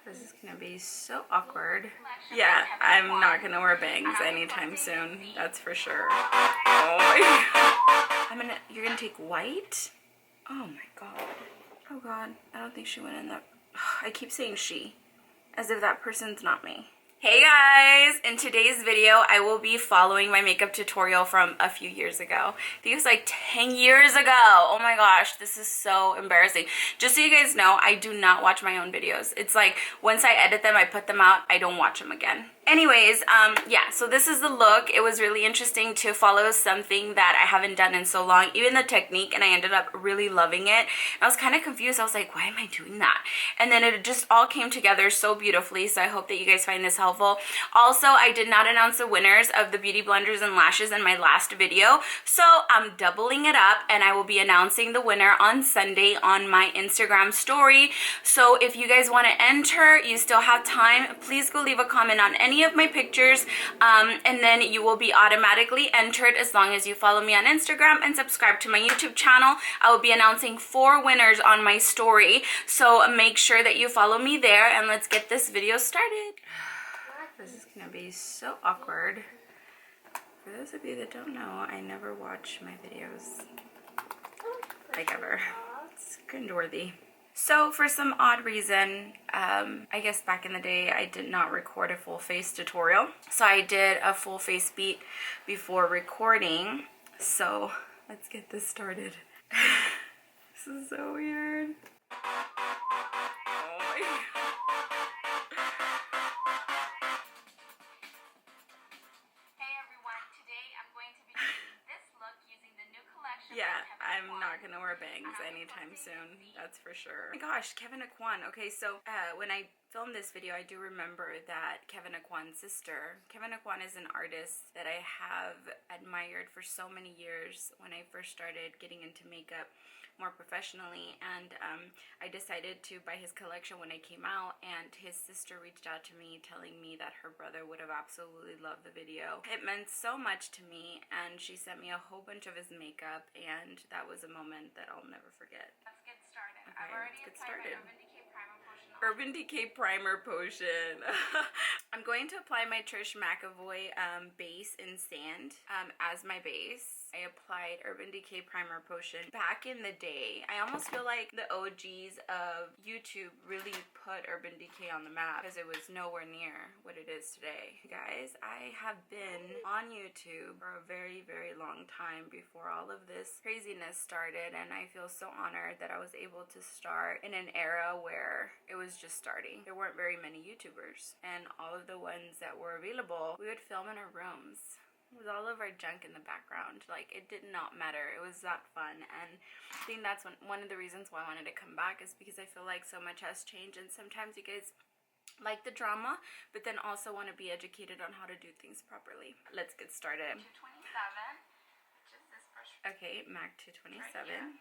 This is gonna be so awkward. Yeah, I'm not gonna wear bangs anytime soon. That's for sure. Oh my god. You're gonna take white? Oh my god. Oh god. I don't think she went in that. I keep saying she, as if that person's not me. Hey guys! In today's video, I will be following my makeup tutorial from a few years ago. I think it was like 10 years ago. Oh my gosh, this is so embarrassing. Just so you guys know, I do not watch my own videos. It's like, once I edit them, I put them out, I don't watch them again. Anyways, yeah, so this is the look. It was really interesting to follow something that I haven't done in so long, even the technique, and I ended up really loving it. And I was kind of confused. I was like, why am I doing that? And then it just all came together so beautifully, so I hope that you guys find this helpful. Also, I did not announce the winners of the beauty blenders and lashes in my last video, so I'm doubling it up, and I will be announcing the winner on Sunday on my Instagram story. So if you guys want to enter, you still have time. Please go leave a comment on any of my pictures, and then you will be automatically entered as long as you follow me on Instagram and subscribe to my YouTube channel. I will be announcing 4 winners on my story, so make sure that you follow me there, and let's get this video started. This is gonna be so awkward. For those of you that don't know, I never watch my videos, like ever. It's cringeworthy. So for some odd reason, I guess back in the day, I did not record a full face tutorial. So I did a full face beat before recording. So let's get this started. This is so weird. Oh my god. Yeah, I'm not gonna wear bangs anytime soon, that's for sure. Oh my gosh, Kevin Aquan. Okay, so when I filmed this video, I do remember that Kevin Aquan's sister. Kevin Aquan is an artist that I have admired for so many years when I first started getting into makeup more professionally, and I decided to buy his collection when it came out, and his sister reached out to me telling me that her brother would have absolutely loved the video. It meant so much to me, and she sent me a whole bunch of his makeup, and that was a moment that I'll never forget. Let's get started. Okay, I've already applied my Urban Decay Primer Potion. I'm going to apply my Trish McEvoy base in sand as my base. I applied Urban Decay Primer Potion back in the day. I almost feel like the OGs of YouTube really put Urban Decay on the map because it was nowhere near what it is today. Guys, I have been on YouTube for a very, very long time before all of this craziness started, and I feel so honored that I was able to start in an era where it was just starting. There weren't very many YouTubers, and all of the ones that were available, we would film in our rooms with all of our junk in the background. Like, it did not matter. It was that fun, and I think that's one of the reasons why I wanted to come back, is because I feel like so much has changed, and sometimes you guys like the drama, but then also want to be educated on how to do things properly. Let's get started. 227, which is this brush. Okay, MAC 227. Right,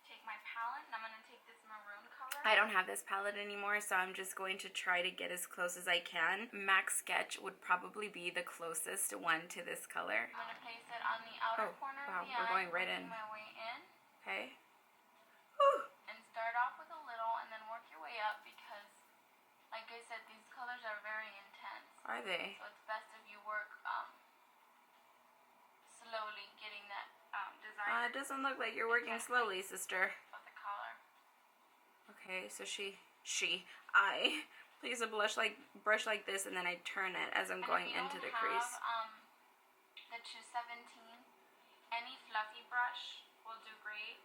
take my palette, and I'm going to take this maroon color. I don't have this palette anymore, so I'm just going to try to get as close as I can. MAC Sketch would probably be the closest one to this color. I'm going to place it on the outer corner of the eye. We're going right in. My way in. Okay. Whew. And start off with a little, and then work your way up, because, like I said, these colors are very intense. Are they? So it's best if you work slowly, getting that desired. It doesn't look like you're working slowly, sister. Okay, so I use a brush like this, and then I turn it as I'm going into the crease. The 217, any fluffy brush will do great.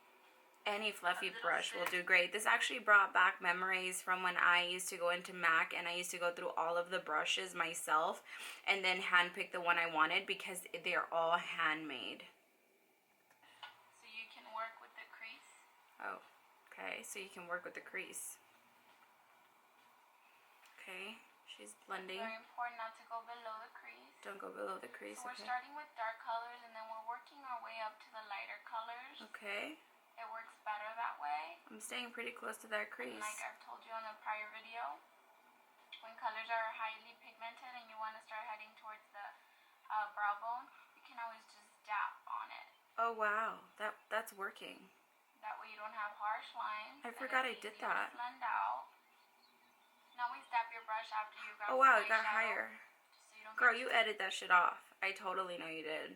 Any fluffy brush will do great. This actually brought back memories from when I used to go into MAC, and I used to go through all of the brushes myself and then handpick the one I wanted, because they're all handmade. So you can work with the crease. Oh. Okay, so you can work with the crease. Okay, she's blending. It's very important not to go below the crease. Don't go below the crease. So we're starting with dark colors, and then we're working our way up to the lighter colors. Okay. It works better that way. I'm staying pretty close to that crease. And like I've told you on a prior video, when colors are highly pigmented and you want to start heading towards the brow bone, you can always just dab on it. Oh wow, that's working. That way you don't have harsh lines. I forgot I did that. Blend out. brush after you grab Oh wow, it got higher. So you don't Girl, you edit that shit off. I totally know you did.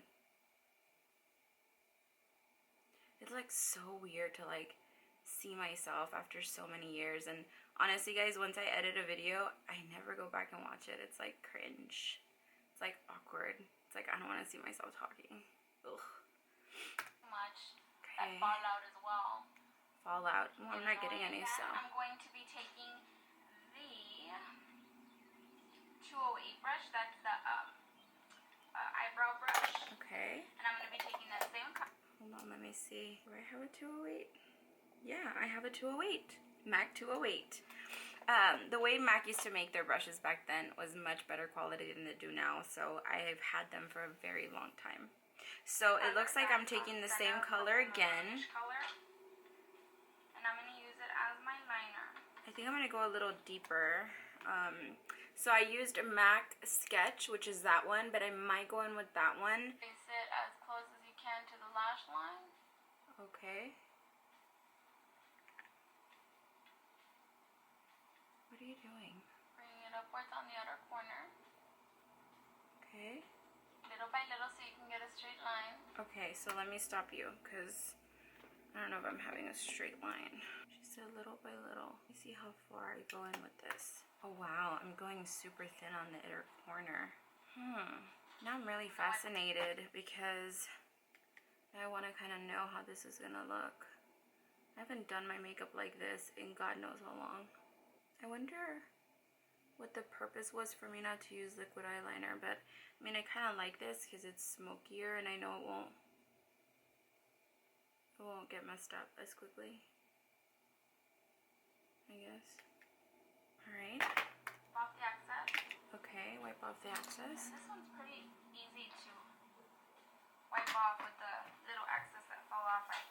It's like so weird to like see myself after so many years, and honestly guys, once I edit a video, I never go back and watch it. It's like cringe. It's like awkward. It's like I don't want to see myself talking. Ugh. Much. Okay. That fallout as well. Fallout. Well, I'm not getting any, so. I'm going to be taking the 208 brush. That's the eyebrow brush. Okay. And I'm going to be taking that same color. Hold on, let me see. Do I have a 208? Yeah, I have a 208. MAC 208. The way MAC used to make their brushes back then was much better quality than they do now, so I've had them for a very long time. So it looks like I'm taking the same color again. And I'm going to use it as my liner. I think I'm going to go a little deeper. So I used a MAC Sketch, which is that one, but I might go in with that one. Place it as close as you can to the lash line. Okay. What are you doing? Bringing it upwards on the outer corner. Okay. Little by little so you can get a straight line. Okay, so let me stop you, because I don't know if I'm having a straight line. She said little by little. Let me see how far I go in with this. Oh wow, I'm going super thin on the inner corner. Now I'm really fascinated because I want to kind of know how this is gonna look. I haven't done my makeup like this in God knows how long. I wonder what the purpose was for me not to use liquid eyeliner, but I mean I kind of like this because it's smokier and I know it won't get messed up as quickly, I guess. Alright. Wipe off the excess. Okay, wipe off the excess. And this one's pretty easy to wipe off with the little excess that fell off. I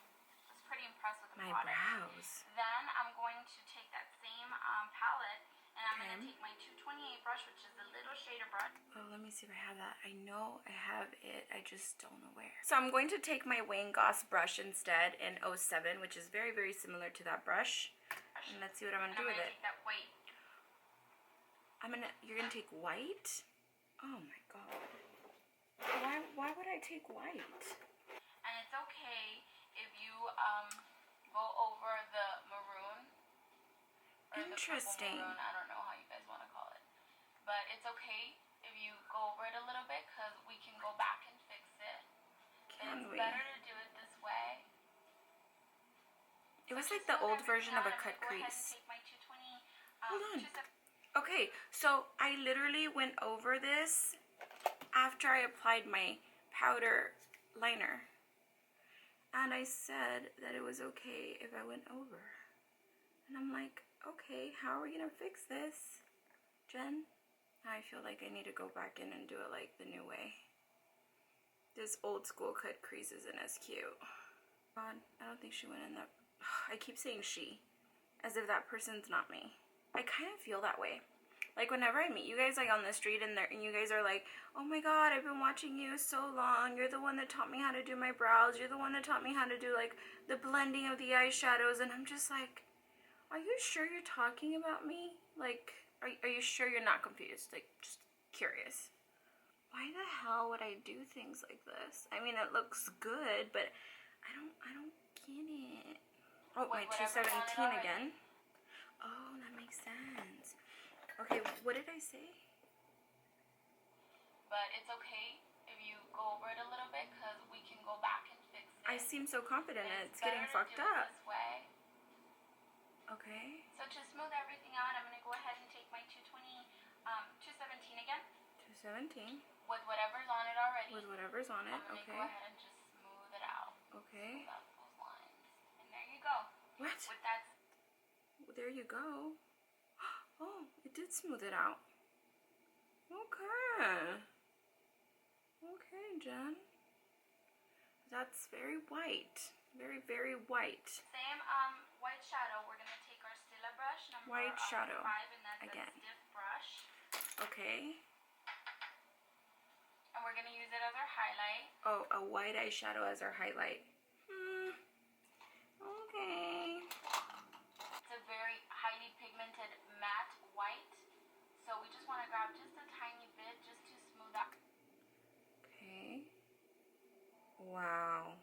was pretty impressed with the my product. Brows. Then I'm going to take that same palette and I'm going to take my 228 brush, which is the little shader brush. Oh, let me see if I have that. I know I have it, I just don't know where. So I'm going to take my Wayne Goss brush instead in 07, which is very, very similar to that brush. And let's see what I'm going to do with it. Take that white. You're going to take white? Oh my God. Why would I take white? And it's okay if you go over the maroon. Interesting. Maroon, I don't know how you guys want to call it. But it's okay if you go over it a little bit because we can go back and fix it. It's better to do it this way. It was like the old version of a cut crease. Hold on. Okay, so I literally went over this after I applied my powder liner. And I said that it was okay if I went over. And I'm like, okay, how are we gonna fix this, Jen? I feel like I need to go back in and do it like the new way. This old school cut crease isn't as cute. God, I don't think she went in that. I keep saying she, as if that person's not me. I kind of feel that way. Like whenever I meet you guys like on the street and you guys are like, oh my God, I've been watching you so long. You're the one that taught me how to do my brows. You're the one that taught me how to do like the blending of the eyeshadows. And I'm just like, are you sure you're talking about me? Like, are you sure you're not confused? Like, just curious. Why the hell would I do things like this? I mean, it looks good, but I don't get it. Oh, my 217 again. Oh, that makes sense. Okay, what did I say? But it's okay if you go over it a little bit because we can go back and fix it. I seem so confident and it's getting fucked up. This way. Okay. So to smooth everything out, I'm going to go ahead and take my 217 again. 217. With whatever's on it already. With whatever's on it, I'm going to go ahead and just smooth it out. Okay. Smooth out those lines. And there you go. What? With that. There you go. Oh, it did smooth it out. Okay. Okay, Jen. That's very white. Very, very white. Same white shadow. We're going to take our Stila brush, number white shadow 5, and that's again. a stiff brush. Okay. And we're going to use it as our highlight. Oh, a white eyeshadow as our highlight. Okay. It's a very highly pigmented matte white. So Wow.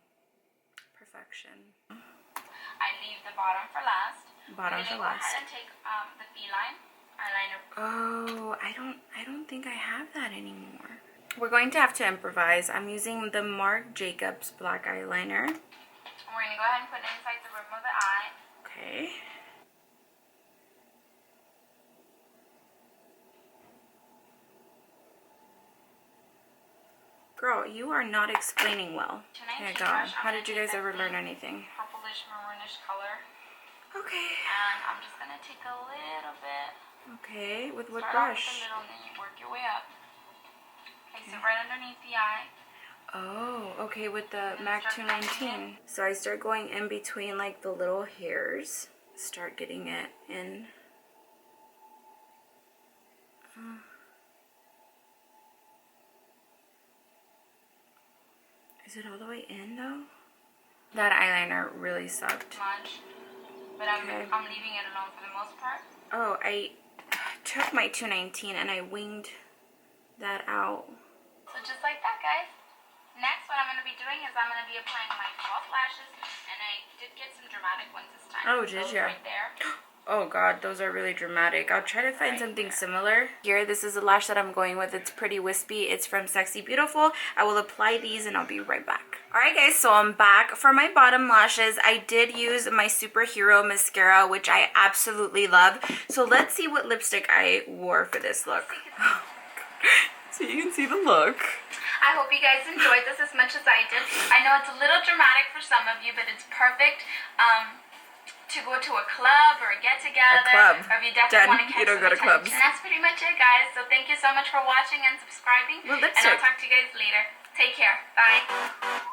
Perfection. I leave the bottom for last. Bottom for last. Go ahead and take the feline eyeliner. Oh, I don't think I have that anymore. We're going to have to improvise. I'm using the Marc Jacobs black eyeliner. We're gonna go ahead and put it inside the rim of the eye. Okay. Girl, you are not explaining well. Okay, go on. How did you guys ever learn anything? Purplish maroonish color. Okay. And I'm just gonna take a little bit. Okay, with what Start brush? off with the middle and then you work your way up. Place it right underneath the eye. Oh, okay, with the MAC 219. So I start going in between like the little hairs. Start getting it in. Is it all the way in though? That eyeliner really sucked. Much, but I'm leaving it alone for the most part. Oh, I took my 219 and I winged that out. So just like that, guys. Next, what I'm going to be doing is I'm going to be applying my false lashes, and I did get some dramatic ones this time. Oh, did you? Right there. Oh god, those are really dramatic. I'll try to find something similar. Here, this is the lash that I'm going with. It's pretty wispy. It's from Sexy Beautiful. I will apply these and I'll be right back. Alright guys, so I'm back. For my bottom lashes, I did use my Superhero mascara, which I absolutely love. So let's see what lipstick I wore for this look. So you can see the look. I hope you guys enjoyed this as much as I did. I know it's a little dramatic for some of you, but it's perfect. To go to a club or a get-together, or if you definitely want to catch some attention. And that's pretty much it, guys. So thank you so much for watching and subscribing. And I'll talk to you guys later. Take care. Bye.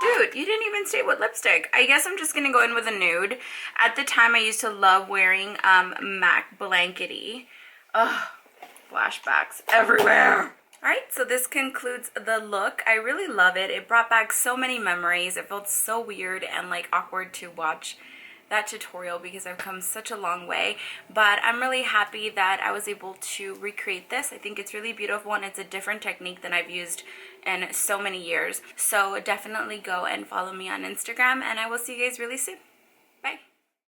Dude, you didn't even say what lipstick. I guess I'm just gonna go in with a nude. At the time, I used to love wearing MAC Blankety. Ugh, flashbacks everywhere. Alright, so this concludes the look. I really love it. It brought back so many memories. It felt so weird and like awkward to watch that tutorial because I've come such a long way, but I'm really happy that I was able to recreate this. I think it's really beautiful and it's a different technique than I've used in so many years. So definitely go and follow me on Instagram and I will see you guys really soon.